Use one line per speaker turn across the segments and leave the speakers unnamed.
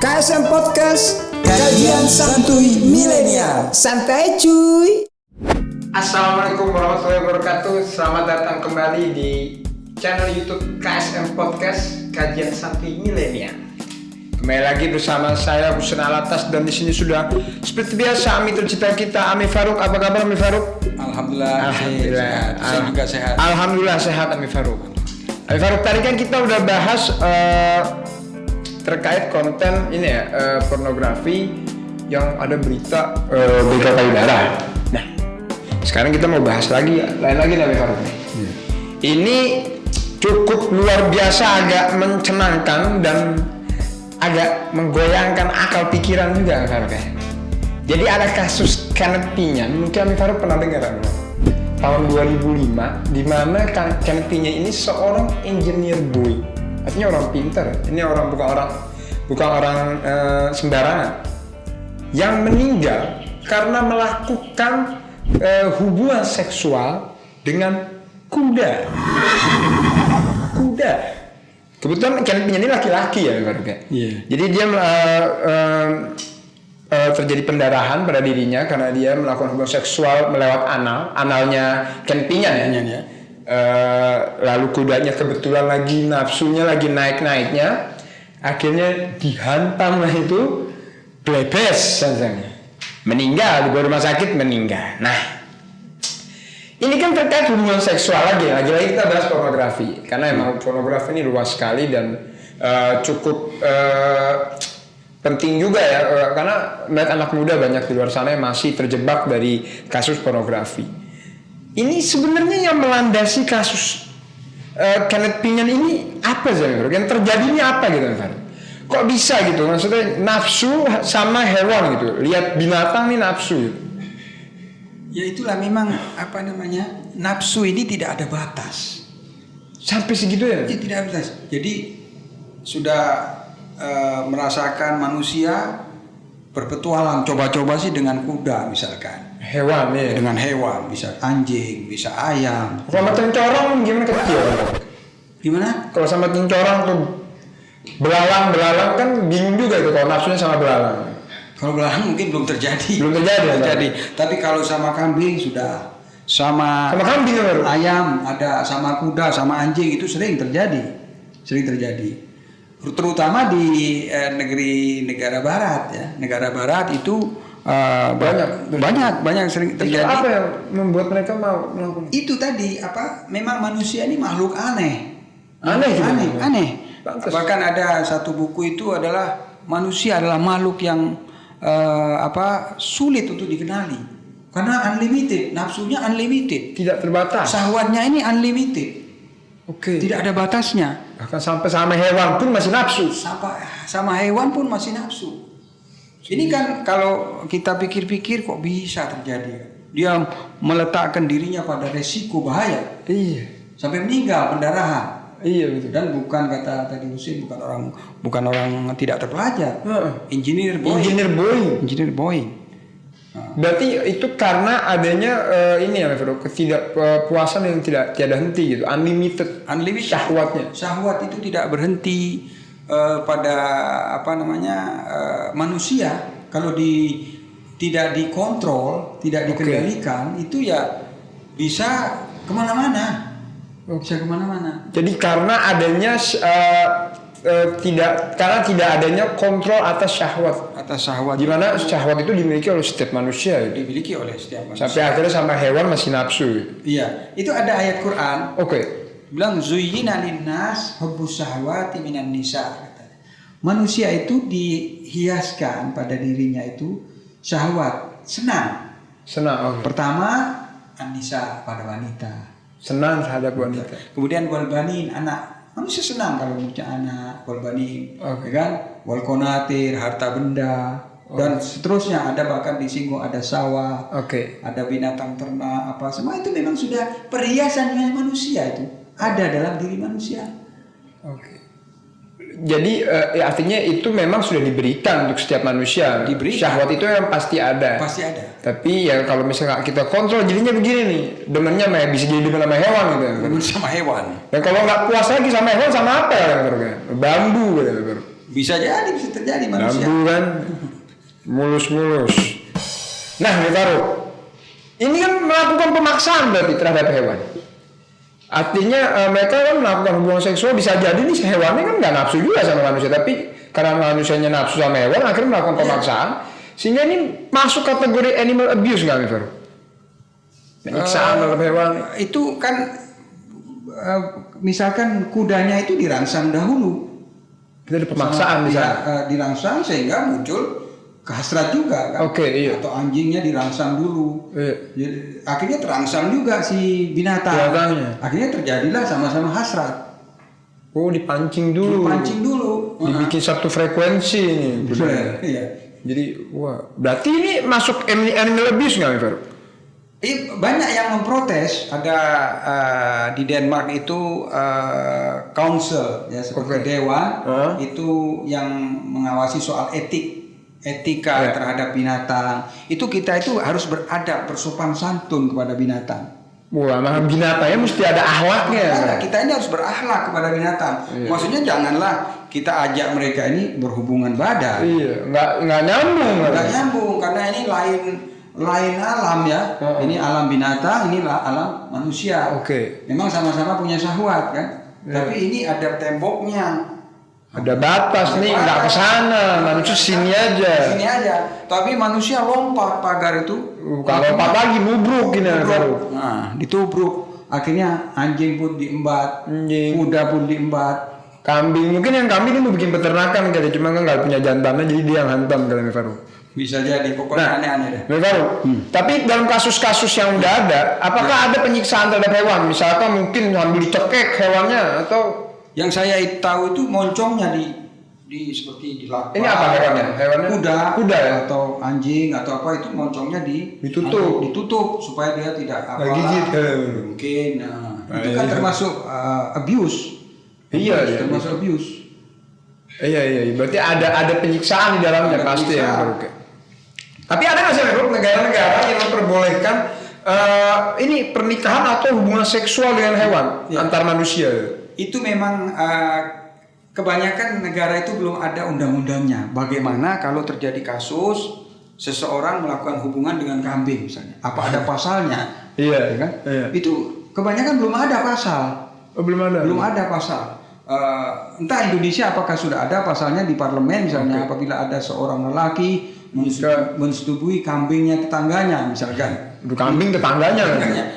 KSM Podcast, kajian santuy milenial. Santai cuy.
Assalamualaikum warahmatullahi wabarakatuh. Selamat datang kembali di channel YouTube KSM Podcast, kajian santuy milenial. Kembali lagi bersama saya Husain Alatas, dan di sini sudah seperti biasa Ami tercinta kita, Ami Farouk. Apa kabar Ami Farouk?
Alhamdulillah. Saya juga sehat.
Alhamdulillah sehat Ami Farouk. Ami Farouk, tadi kan kita udah bahas terkait konten ini ya, pornografi yang ada berita payudara. Nah, sekarang kita mau bahas lagi lain lagi Ami Farouk. Ini cukup luar biasa, agak mencenangkan dan agak menggoyangkan akal pikiran juga Farouk ya. Jadi ada kasus Kenneth Pinyan, mungkin Ami Farouk pernah dengar kan? Tahun 2005, di mana Kenneth Pinyan ini seorang engineer boy, artinya orang pintar. Ini bukan orang sembarangan, yang meninggal karena melakukan hubungan seksual dengan kuda. Kebetulan Kenneth Pinyan ini laki-laki ya, yeah. Jadi dia terjadi pendarahan pada dirinya karena dia melakukan hubungan seksual melewat analnya Kenneth Pinyan ya. Lalu kudanya kebetulan lagi nafsunya lagi naik-naiknya, akhirnya dihantam lah itu, blebes rasanya, meninggal, di rumah sakit meninggal. Nah, ini kan terkait hubungan seksual lagi kita bahas pornografi, karena emang pornografi ini luas sekali dan cukup penting juga ya, karena melihat anak muda banyak di luar sana yang masih terjebak dari kasus pornografi. Ini sebenarnya yang melandasi kasus Kenneth Pinyan ini apa sih? Yang terjadi ini apa gitu kan? Kok bisa gitu? Maksudnya nafsu sama hewan gitu. Lihat binatang nih nafsu gitu.
Ya itulah memang nafsu ini tidak ada batas.
Sampai segitu ya?
Ya, tidak ada batas. Jadi sudah merasakan manusia berpetualang, coba-coba sih dengan kuda misalkan.
Hewan ya.
Dengan hewan, bisa anjing, bisa ayam.
Sama tencorong gimana kecil?
Gimana?
Kalau sama tencorong tuh belalang kan bingung juga itu kalau nafsunya sama belalang.
Kalau belalang mungkin belum terjadi.
Terjadi.
Tapi kalau sama kambing sudah, sama
kambing
ayam ada, sama kuda, sama anjing itu sering terjadi. Terutama di negara barat ya. Negara barat itu banyak sering terjadi.
Itu apa yang membuat mereka mau melakukan
itu tadi memang manusia ini makhluk aneh.
Pantes.
Bahkan ada satu buku itu adalah manusia adalah makhluk yang sulit untuk dikenali karena unlimited, nafsunya unlimited,
tidak terbatas,
syahwatnya ini unlimited.
Oke.
Tidak ada batasnya.
Bahkan sampai sama hewan pun masih nafsu.
Sama hewan pun masih nafsu. Ini kan kalau kita pikir-pikir kok bisa terjadi. Dia meletakkan dirinya pada resiko bahaya.
Iya.
Sampai meninggal, pendarahan.
Iya betul.
Dan bukan kata tadi Husain, bukan orang tidak terpelajar. Engineer boy.
Berarti itu karena adanya ketidakpuasan yang tiada henti gitu, unlimited syahwatnya.
Syahwat itu tidak berhenti pada manusia. Kalau tidak dikontrol, tidak dikendalikan, itu ya bisa kemana-mana.
Jadi karena adanya tidak adanya kontrol atas syahwat. Di mana syahwat itu dimiliki oleh setiap manusia. Sampai akhirnya sama hewan masih nafsu.
Iya, itu ada ayat Quran.
Oke.
Bilang zuyyina linnas hubbus syahwati minan nisa. Manusia itu dihiaskan pada dirinya itu syahwat, senang.
Okay.
Pertama an-nisa, pada wanita.
Senang terhadap wanita.
Kemudian wal-banin, anak. Manusia senang kalau punya anak, wal-banin, kan? Wal-qanatir, harta benda, dan seterusnya. Ada bahkan disinggung ada sawah, ada binatang ternak, semua itu memang sudah perhiasan manusia, itu ada dalam diri manusia.
Jadi artinya itu memang sudah diberikan untuk setiap manusia. Syahwat itu yang pasti ada. Tapi ya kalau misalnya kita kontrol jadinya begini nih, demennya bisa jadi demen sama hewan gitu.
Sama hewan.
Dan kalau nggak puas lagi sama hewan sama apa ya? Bambu gitu.
Bisa terjadi manusia.
Lambu kan mulus. Nah, Baru. Ini kan melakukan pemaksaan berarti terhadap hewan. Artinya mereka kan melakukan hubungan seksual, bisa jadi nih hewannya kan nggak nafsu juga sama manusia, tapi karena manusianya nafsu sama hewan akhirnya melakukan pemaksaan, sehingga ini masuk kategori animal abuse nggak, Baru? Penyiksaan terhadap hewan.
Itu kan misalkan kudanya itu dirangsang dahulu.
Itu ada pemaksaan misalnya.
Dirangsang sehingga muncul hasrat juga kan.
Iya.
Atau anjingnya dirangsang dulu. Iya. Jadi, akhirnya terangsang juga si binatang. Akhirnya terjadilah sama-sama hasrat.
Oh, dipancing dulu. Dibikin satu frekuensi ini.
Iya.
Jadi, berarti ini masuk animal abuse nggak, Fer?
Banyak yang memprotes. Ada di Denmark itu council ya seperti dewan itu yang mengawasi soal etika terhadap binatang. Itu kita itu harus beradab, bersopan santun kepada binatang.
Wah, binatangnya mesti ada akhlaknya.
Kita ini harus berakhlak kepada binatang. Iya. Maksudnya janganlah kita ajak mereka ini berhubungan badan.
Iya, nggak nyambung.
Nggak nyambung karena ini lain alam ya. Ini alam binatang, ini alam manusia. Memang sama-sama punya syahwat kan. Tapi ini ada temboknya.
Ada batas nih, nggak kesana, manusia sini aja.
Tapi manusia lompat pagar itu.
Kalau lompat lagi nubruk gini baru.
Nah, ditubruk. Akhirnya anjing pun diembat, kuda pun diembat,
kambing. Mungkin yang kambing ini bikin peternakan kali, cuma kan nggak punya jantannya, jadi dia yang hantam kali Faru.
Bisa jadi, pokoknya aneh-aneh deh.
Faru. Tapi dalam kasus-kasus yang udah ada, apakah ada penyiksaan terhadap hewan? Misalkan mungkin sambil dicekek hewannya atau
yang saya tahu itu moncongnya di seperti di lapak.
Ini apa hewannya? Kuda ya?
Atau anjing atau apa itu moncongnya ditutup supaya dia tidak
gigit
mungkin. Itu kan termasuk abuse.
Iya,
termasuk abuse.
Iya. Berarti ada penyiksaan di dalamnya pasti ya. Tapi ada nggak sih negara-negara yang memperbolehkan ini pernikahan atau hubungan seksual dengan hewan antar manusia?
Itu memang kebanyakan negara itu belum ada undang-undangnya. Bagaimana kalau terjadi kasus seseorang melakukan hubungan dengan kambing misalnya? Apa ada pasalnya?
Iya
kan? Iya. Itu kebanyakan belum ada pasal.
Belum
ada pasal. Entah Indonesia apakah sudah ada pasalnya di parlemen misalnya apabila ada seorang lelaki mensetujui kambingnya tetangganya misalkan.
Kambing tetangganya.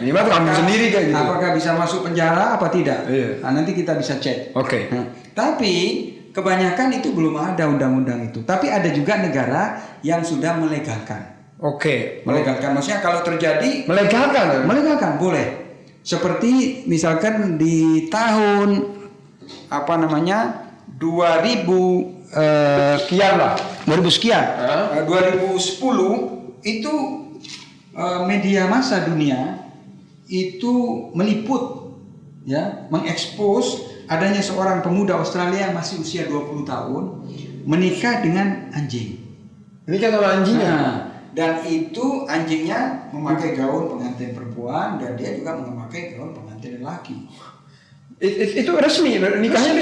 Ini mah kambing sendiri kayak gitu.
Apakah bisa masuk penjara apa tidak?
Iya.
Nah, nanti kita bisa cek.
Nah,
tapi kebanyakan itu belum ada undang-undang itu. Tapi ada juga negara yang sudah melegalkan. Melegalkan maksudnya kalau terjadi melegalkan boleh. Seperti misalkan di tahun 2000 sekian lah. 2010 itu media massa dunia itu meliput ya, mengekspos adanya seorang pemuda Australia yang masih usia 20 tahun menikah dengan anjing.
Menikah sama anjingnya?
Dan itu anjingnya memakai gaun pengantin perempuan dan dia juga memakai gaun pengantin lelaki.
Itu resmi, nikahnya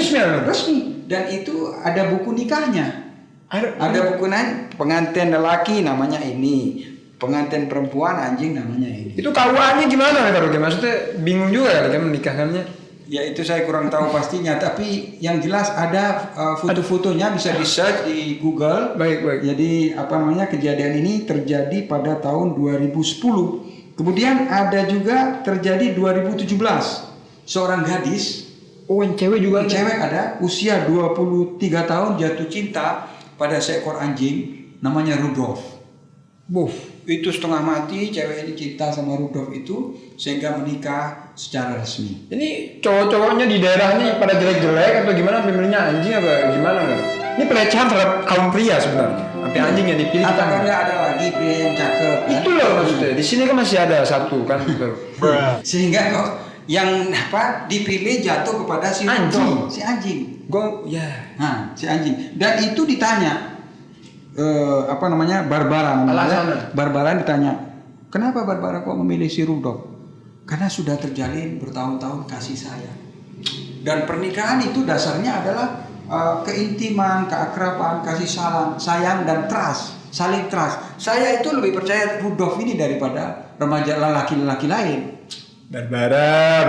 resmi.
Dan itu ada buku nikahnya. Ada buku pengantin lelaki namanya ini, pengantin perempuan anjing namanya ini.
Itu KUA-nya gimana kalau maksudnya bingung juga ya menikahkannya?
Ya itu saya kurang tahu pastinya, tapi yang jelas ada foto-fotonya bisa di-search di Google.
Baik.
Jadi kejadian ini terjadi pada tahun 2010. Kemudian ada juga terjadi 2017. Seorang gadis,
yang cewek juga.
Cewek ada usia 23 tahun jatuh cinta pada seekor anjing namanya Rudolf. Itu setengah mati, cewek ini cinta sama Rudolf itu sehingga menikah secara resmi.
Ini cowok-cowoknya di daerahnya pada jelek-jelek atau gimana pemilihnya anjing apa gimana kan? Ini pelecehan terhadap kaum pria sebenarnya. Sampai anjing yang dipilih.
Apakah nggak ada lagi pria yang cakep?
Itu loh maksudnya. Di sini kan masih ada satu kan.
Sehingga kok yang dipilih jatuh kepada si anjing. Si anjing. Si anjing. Dan itu ditanya Barbara namanya. Barbara ditanya, kenapa Barbara kok memilih si Rudolf? Karena sudah terjalin bertahun-tahun kasih sayang. Dan pernikahan itu dasarnya adalah keintiman, keakraban, kasih sayang dan trust, saling trust. Saya itu lebih percaya Rudolf ini daripada remaja lelaki-lelaki lain.
Barbara.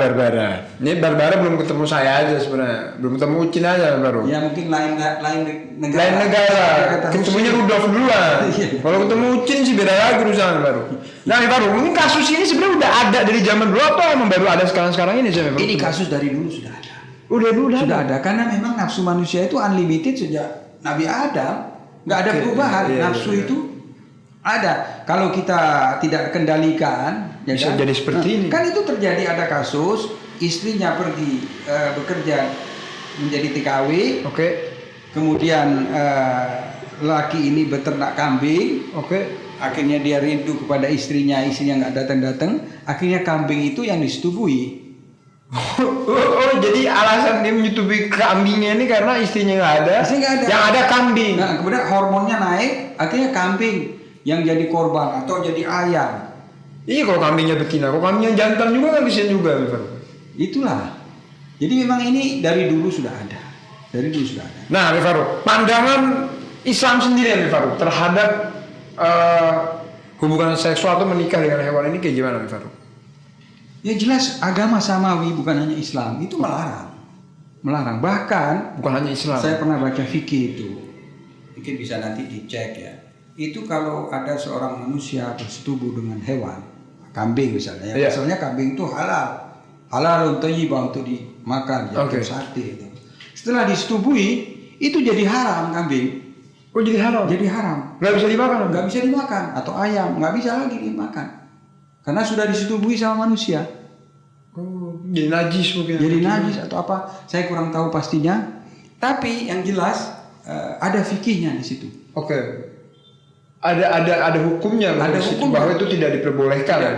Ini Barbara belum ketemu saya aja sebenarnya. Belum ketemu Ucin aja baru.
Ya mungkin lain negara.
Lain negara. Ketemunya Rudolf duluan. Kalau ketemu Ucin sih beda lagi urusan baru. Nah, baru mungkin kasus ini sebenarnya udah ada dari zaman dulu atau emang baru ada sekarang ini sih?
Ini kasus dari dulu sudah ada.
Sudah
ada karena memang nafsu manusia itu unlimited sejak Nabi Adam. Nggak ada perubahan. Nafsu itu ada. Kalau kita tidak kendalikan, ya
bisa jadi seperti ini.
Kan itu terjadi, ada kasus istrinya pergi bekerja menjadi TKW. Kemudian laki ini beternak kambing. Akhirnya dia rindu kepada istrinya nggak datang. Akhirnya kambing itu yang disetubui.
Jadi alasan dia menyetubui kambingnya ini karena istrinya nggak ada. Yang ada kambing.
Nah, kemudian hormonnya naik, akhirnya kambing yang jadi korban atau jadi ayam.
Iya, kalau kambingnya betina, kalau kambingnya jantan juga kan bisa juga,
Itulah. Jadi memang ini dari dulu sudah ada.
Nah, Farouk, pandangan Islam sendiri, Farouk, terhadap hubungan seksual atau menikah dengan hewan ini kayak gimana, Farouk?
Ya jelas agama samawi, bukan hanya Islam, itu melarang. Bahkan
bukan hanya Islam.
Saya pernah baca fikih itu. Mungkin bisa nanti dicek ya. Itu kalau ada seorang manusia bersetubuh dengan hewan, kambing misalnya, misalnya kambing itu halal untuk dimakan, jadi sate itu. Setelah disetubui, itu jadi haram kambing.
Jadi haram?
Jadi haram.
Nggak bisa dimakan?
Atau ayam, nggak bisa lagi dimakan. Karena sudah disetubui sama manusia.
Jadi najis mungkin.
Jadi najis atau apa? Saya kurang tahu pastinya. Tapi yang jelas ada fikihnya di situ.
Ada hukumnya. Ada hukum bahwa itu tidak diperbolehkan.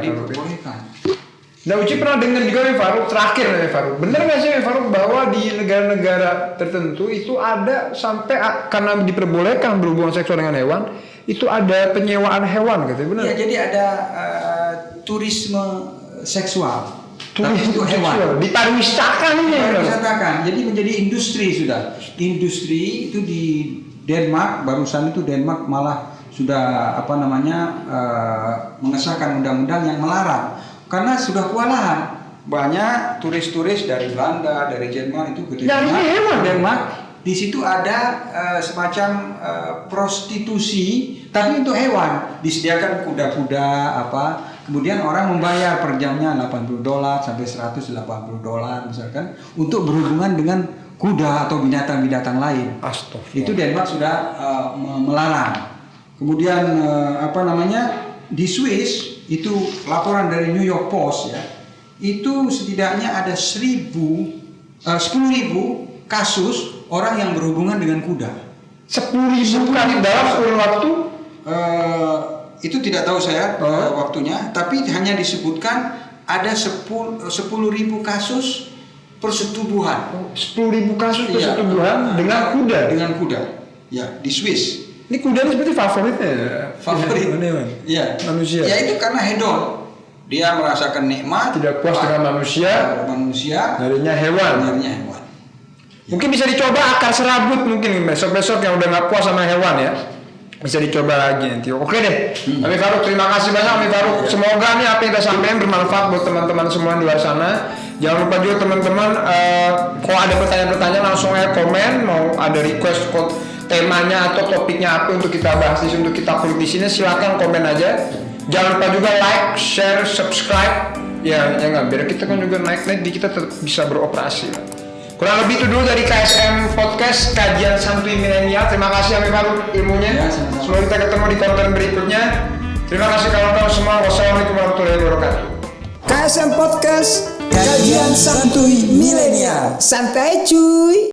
Nah, Uci pernah dengar juga nih Farouk, terakhir nih Farouk. Bener nggak sih Farouk bahwa di negara-negara tertentu itu ada sampai karena diperbolehkan berhubungan seksual dengan hewan, itu ada penyewaan hewan gitu, benar?
Ya, jadi ada turisme seksual. Untuk hewan.
Dipariwisakan ini.
Jadi menjadi industri sudah. Industri itu di Denmark, barusan itu Denmark malah sudah mengesahkan undang-undang yang melarang karena sudah kewalahan. Banyak turis-turis dari Belanda, dari Jerman itu ke Denmark. Di situ ada semacam prostitusi tapi untuk hewan, disediakan kuda-kuda kemudian orang membayar per jamnya $80 sampai $180 misalkan untuk berhubungan dengan kuda atau binatang-binatang lain. Itu Denmark sudah melarang. Kemudian di Swiss itu laporan dari New York Post ya, itu setidaknya ada 10.000 kasus orang yang berhubungan dengan kuda.
10.000 kali dalam kurun waktu?
Itu tidak tahu saya waktunya, tapi hanya disebutkan ada 10.000 kasus persetubuhan.
10.000 kasus persetubuhan dengan kuda?
Dengan kuda, ya di Swiss.
Ini kuda ini seperti favoritnya?
Favorit. Iya.
Manusia.
Ya itu karena hedon. Dia merasakan nikmat.
Tidak puas dengan manusia. Nyarinya hewan. Mungkin bisa dicoba akar serabut mungkin besok-besok yang udah nggak puas sama hewan ya. Bisa dicoba lagi nanti. Oke deh. Ami Farouk, terima kasih banyak Ami Farouk. Semoga nih apa yang kita sampaikan bermanfaat buat teman-teman semua di luar sana. Jangan lupa juga teman-teman kalau ada pertanyaan-pertanyaan langsung aja komen. Mau ada request temanya atau topiknya apa untuk kita bahas di sini, untuk kita kulik di sini, silakan komen aja. Jangan lupa juga like, share, subscribe. Ya nggak, biar kita kan juga naik kita tetap bisa beroperasi. Kurang lebih itu dulu dari KSM Podcast, kajian santuy milenial. Terima kasih Ami Farouk ilmunya. Semoga kita ketemu di konten berikutnya. Terima kasih kawan-kawan semua. Wassalamualaikum warahmatullahi wabarakatuh.
KSM Podcast, kajian santuy milenial. Santai cuy.